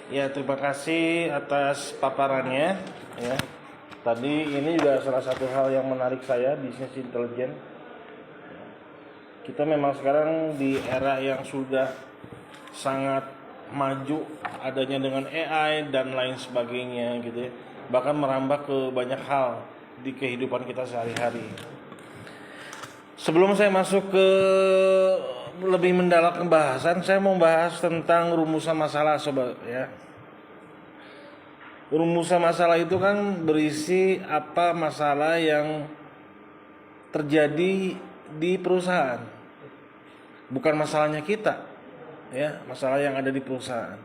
Ya, terima kasih atas paparannya. Ya, tadi ini juga salah satu hal yang menarik saya, bisnis intelijen. Kita memang sekarang di era yang sudah sangat maju adanya dengan AI dan lain sebagainya gitu ya. Bahkan merambah ke banyak hal di kehidupan kita sehari-hari. Sebelum saya masuk ke lebih mendalam pembahasan, saya mau bahas tentang rumusan masalah sobat ya. Rumusan masalah itu kan berisi apa masalah yang terjadi di perusahaan. Bukan masalahnya kita, ya, masalah yang ada di perusahaan.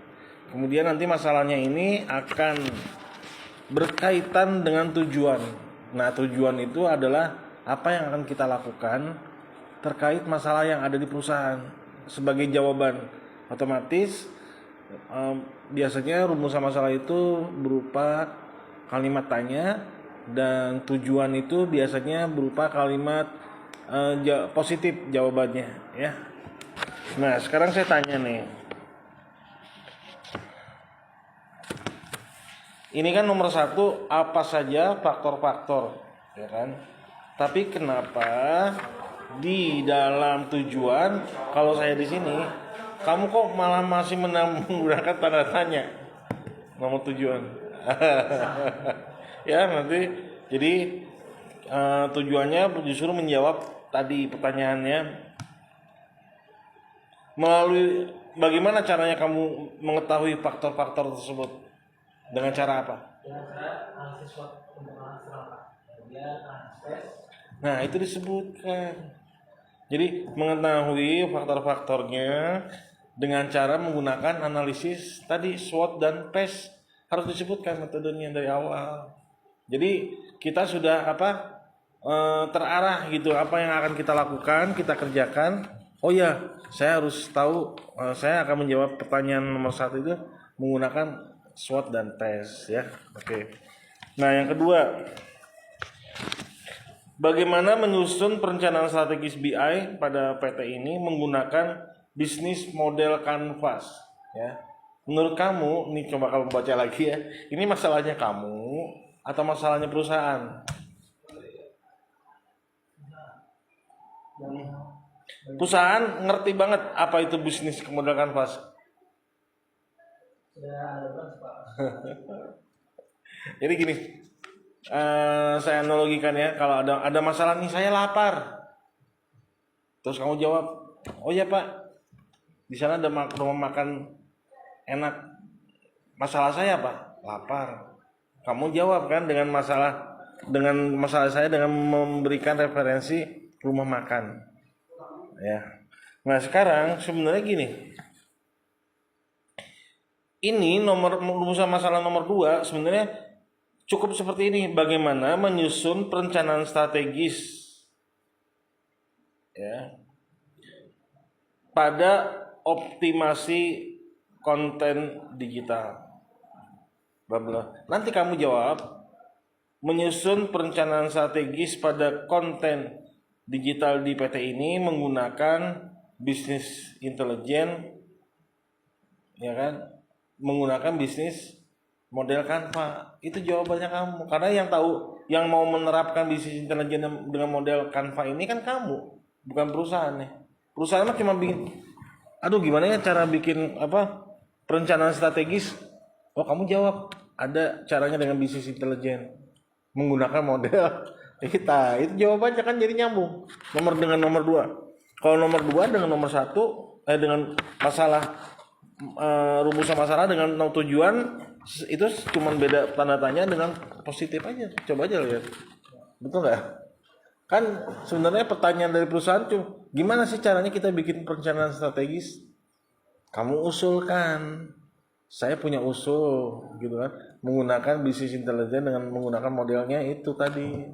Kemudian nanti masalahnya ini akan berkaitan dengan tujuan. Nah, tujuan itu adalah apa yang akan kita lakukan terkait masalah yang ada di perusahaan. Sebagai jawaban otomatis biasanya rumusan masalah itu berupa kalimat tanya, dan tujuan itu biasanya berupa kalimat positif jawabannya ya. Nah, sekarang saya tanya nih. Ini kan nomor 1, apa saja faktor-faktor, ya kan? Tapi kenapa di dalam tujuan, kalau saya di sini, kamu kok malah masih menggunakan tanda tanya nomor tujuan? Ya, nanti jadi tujuannya justru menjawab tadi pertanyaannya melalui bagaimana caranya kamu mengetahui faktor-faktor tersebut. Dengan cara apa? Dengan cara analisis SWOT untuk analisis apa? Kemudian analisis tes. Nah, itu disebutkan. Jadi mengetahui faktor-faktornya dengan cara menggunakan analisis tadi SWOT dan PES, harus disebutkan metodenya dari awal. Jadi kita sudah terarah gitu apa yang akan kita lakukan, kita kerjakan. Oh ya, saya harus tahu, saya akan menjawab pertanyaan nomor 1 itu menggunakan SWOT dan PES ya. Oke. Nah, yang kedua, bagaimana menyusun perencanaan strategis BI pada PT ini menggunakan bisnis model Canvas ya. Menurut kamu, nih coba kamu baca lagi ya. Ini masalahnya kamu atau masalahnya perusahaan? Perusahaan ngerti banget apa itu bisnis model Canvas. Sudah ada berapa, Pak? Jadi gini, saya analogikan ya, kalau ada masalah nih, saya lapar. Terus kamu jawab, oh ya Pak, di sana ada rumah makan enak. Masalah saya Pak, lapar. Kamu jawab kan dengan masalah saya dengan memberikan referensi rumah makan. Ya. Nah, sekarang sebenarnya gini. Ini rumusan masalah nomor 2 sebenarnya cukup seperti ini. Bagaimana menyusun perencanaan strategis ya pada optimasi konten digital. Nanti kamu jawab menyusun perencanaan strategis pada konten digital di PT ini menggunakan bisnis intelijen, ya kan? Menggunakan bisnis model Canva. Itu jawabannya kamu. Karena yang mau menerapkan bisnis intelijen dengan model Canva ini kan kamu, bukan perusahaan nih. Perusahaan mah cuma bikin, gimana ya cara bikin perencanaan strategis? Oh, kamu jawab, ada caranya dengan bisnis intelijen menggunakan model kita. Itu jawabannya kan jadi nyambung. Dengan nomor 2. Kalau nomor 2 dengan nomor 1 dengan masalah rumusan masalah dengan tujuan itu cuma beda tanda tanya dengan positif aja. Coba aja lihat, betul nggak? Kan sebenarnya pertanyaan dari perusahaan tuh, gimana sih caranya kita bikin perencanaan strategis? Kamu usulkan, saya punya usul gitu kan, menggunakan bisnis intelijen dengan menggunakan modelnya itu tadi.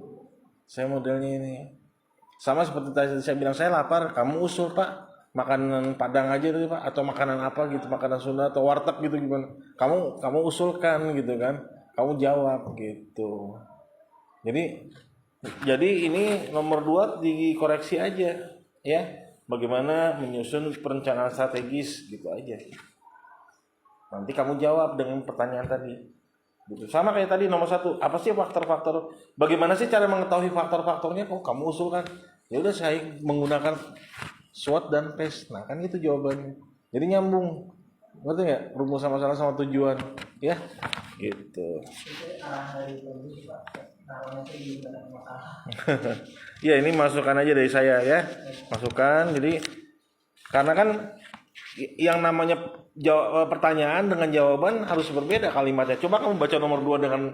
Saya modelnya ini sama seperti tadi saya bilang, saya lapar, kamu usul Pak, makanan Padang aja deh Pak, atau makanan apa gitu, makanan Sunda atau warteg gitu, gimana? Kamu usulkan gitu kan, kamu jawab gitu. Jadi ini nomor 2 dikoreksi aja ya, bagaimana menyusun perencanaan strategis gitu aja. Nanti kamu jawab dengan pertanyaan tadi. Gitu. Sama kayak tadi nomor 1, apa sih faktor-faktor? Bagaimana sih cara mengetahui faktor-faktornya? Kok kamu usulkan? Ya udah saya menggunakan SWOT dan PES. Nah kan itu jawabannya. Jadi nyambung. Ngerti nggak? Rumus masalah sama tujuan. Ya, gitu. Itu arah dari pembimbing Pak. Namanya itu juga ada masalah. Ya ini masukan aja dari saya ya. Masukan. Jadi karena kan yang namanya pertanyaan dengan jawaban harus berbeda kalimatnya. Coba kamu baca nomor 2 dengan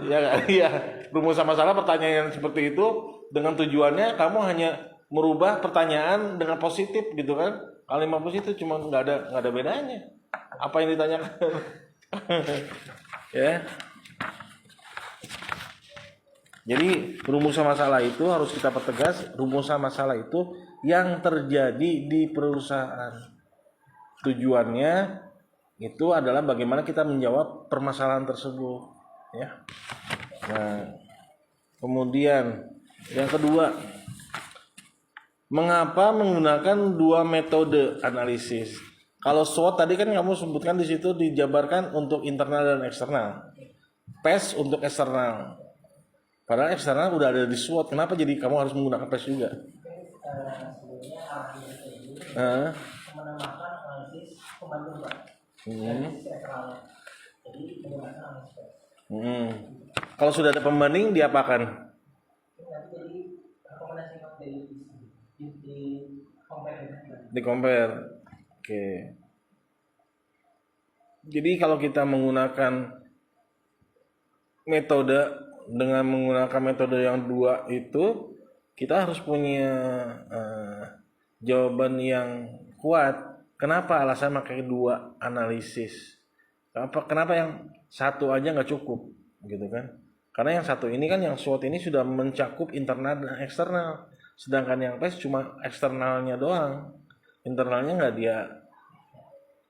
ya rumus masalah pertanyaan yang seperti itu dengan tujuannya kamu hanya merubah pertanyaan dengan positif gitu kan. Kalimat positif cuma nggak ada bedanya. Apa yang ditanyakan? Ya. Jadi rumusan masalah itu harus kita pertegas. Rumusan masalah itu yang terjadi di perusahaan. Tujuannya itu adalah bagaimana kita menjawab permasalahan tersebut, ya. Nah, kemudian yang kedua, mengapa menggunakan 2 metode analisis? Kalau SWOT tadi kan kamu sebutkan di situ dijabarkan untuk internal dan eksternal. PES untuk eksternal. Padahal eksternal udah ada di SWOT. Kenapa jadi kamu harus menggunakan PES juga? Sebenarnya arahnya itu menambahkan analisis pembantu Pak. Analisis eksternalnya. Jadi menggunakan analisis. Kalau sudah ada pembanding diapakan? Nanti jadi rekomendasi di compare. Di compare. Oke. Jadi kalau kita menggunakan metode dengan menggunakan metode yang 2 itu, kita harus punya jawaban yang kuat. Kenapa alasan pakai 2 analisis? Kenapa yang 1 aja nggak cukup, gitu kan? Karena yang 1 ini kan yang SWOT ini sudah mencakup internal dan eksternal, sedangkan yang PES cuma eksternalnya doang, internalnya nggak dia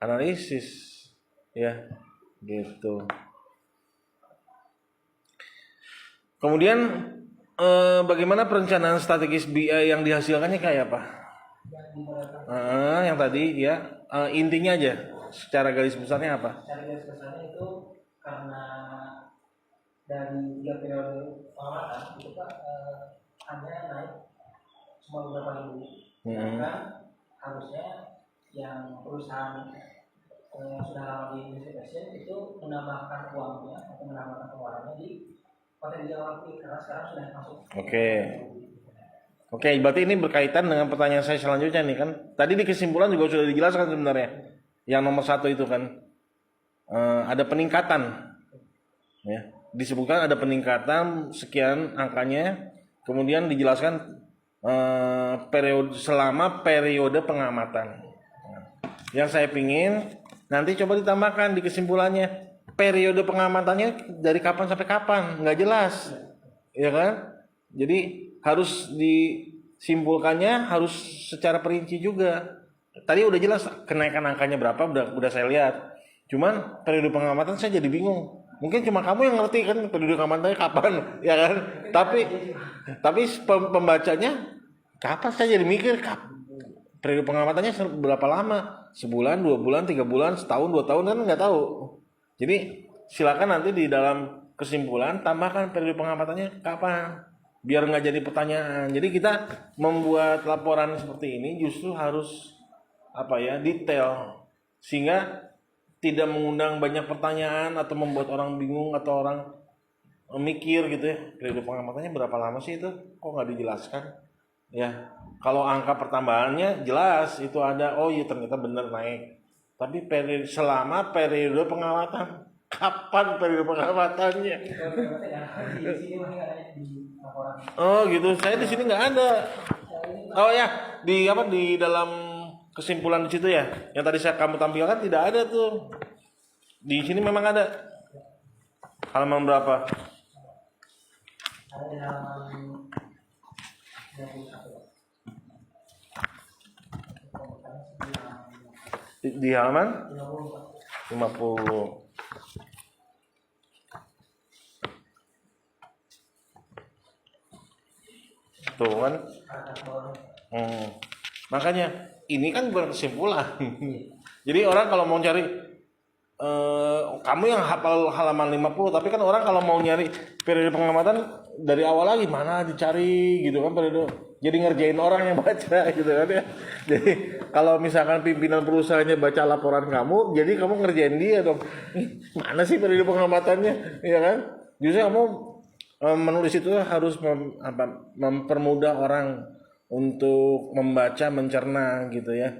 analisis, ya, gitu. Kemudian bagaimana perencanaan strategis BI yang dihasilkannya kayak apa? Yang tadi ya intinya aja, secara garis besarnya apa? Secara garis besarnya itu karena dari 3 periode pengamatan itu Pak hanya naik cuma beberapa ribu. Sedangkan harusnya yang perusahaan sudah lama di investigation itu menambahkan uangnya atau menambahkan pengeluarannya di potensial waktu karena sekarang sudah masuk. Oke, berarti ini berkaitan dengan pertanyaan saya selanjutnya nih kan. Tadi di kesimpulan juga sudah dijelaskan sebenarnya. Yang nomor 1 itu kan ada peningkatan, ya. Disebutkan ada peningkatan sekian angkanya, kemudian dijelaskan selama periode pengamatan. Yang saya pingin nanti coba ditambahkan di kesimpulannya, periode pengamatannya dari kapan sampai kapan, nggak jelas, ya kan? Jadi harus disimpulkannya harus secara perinci juga. Tadi udah jelas kenaikan angkanya berapa, udah saya lihat. Cuman periode pengamatan saya jadi bingung. Mungkin cuma kamu yang ngerti kan periode pengamatannya kapan, ya kan? Tapi pembacanya kapan, saya jadi mikir periode pengamatannya berapa lama? Sebulan, 2 bulan, 3 bulan, setahun, 2 tahun kan nggak tahu. Jadi silakan nanti di dalam kesimpulan tambahkan periode pengamatannya kapan, biar nggak jadi pertanyaan. Jadi kita membuat laporan seperti ini justru harus detail, sehingga tidak mengundang banyak pertanyaan atau membuat orang bingung atau orang mikir gitu ya, periode pengamatannya berapa lama sih itu, kok nggak dijelaskan ya. Kalau angka pertambahannya jelas itu ada, oh iya ternyata benar naik, tapi selama periode pengamatan kapan periode pengamatannya? Oh gitu, saya di sini nggak ada. Oh ya, di dalam kesimpulan di situ ya, yang tadi kamu tampilkan tidak ada tuh. Di sini memang ada. Halaman berapa? Ada di halaman 21. Di halaman 50. Tuh kan. Makanya ini kan bukan kesimpulan. Jadi orang kalau mau cari kamu yang hafal halaman 50, tapi kan orang kalau mau nyari periode pengamatan dari awal lagi mana dicari gitu kan periode, jadi ngerjain orang yang baca gitu kan ya. Jadi kalau misalkan pimpinan perusahaannya baca laporan kamu, jadi kamu ngerjain dia dong. Mana sih periode pengamatannya, ya kan? Justru kamu menulis itu harus mempermudah orang untuk membaca, mencerna gitu ya.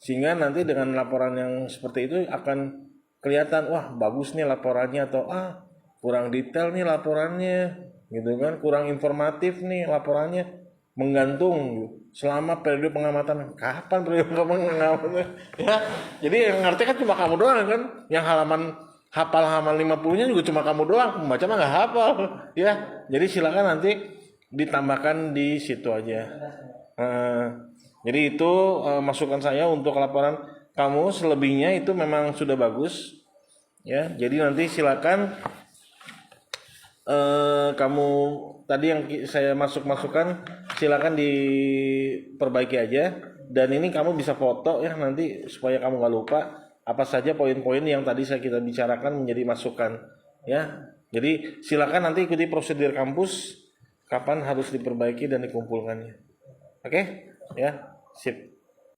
Sehingga nanti dengan laporan yang seperti itu akan kelihatan, wah bagus nih laporannya, atau kurang detail nih laporannya gitu kan, kurang informatif nih laporannya, menggantung selama periode pengamatan. Kapan periode pengamatan ya, jadi yang ngerti kan cuma kamu doang kan, yang hafal halaman 50-nya juga cuma kamu doang, membaca mah nggak hafal ya. Jadi silakan nanti ditambahkan di situ aja. Jadi itu masukan saya untuk laporan kamu. Selebihnya itu memang sudah bagus ya. Jadi nanti silakan kamu tadi yang saya masukkan silakan diperbaiki aja. Dan ini kamu bisa foto ya nanti supaya kamu nggak lupa apa saja poin-poin yang tadi kita bicarakan menjadi masukan ya. Jadi silakan nanti ikuti prosedur kampus kapan harus diperbaiki dan dikumpulkannya. Oke? Ya, sip.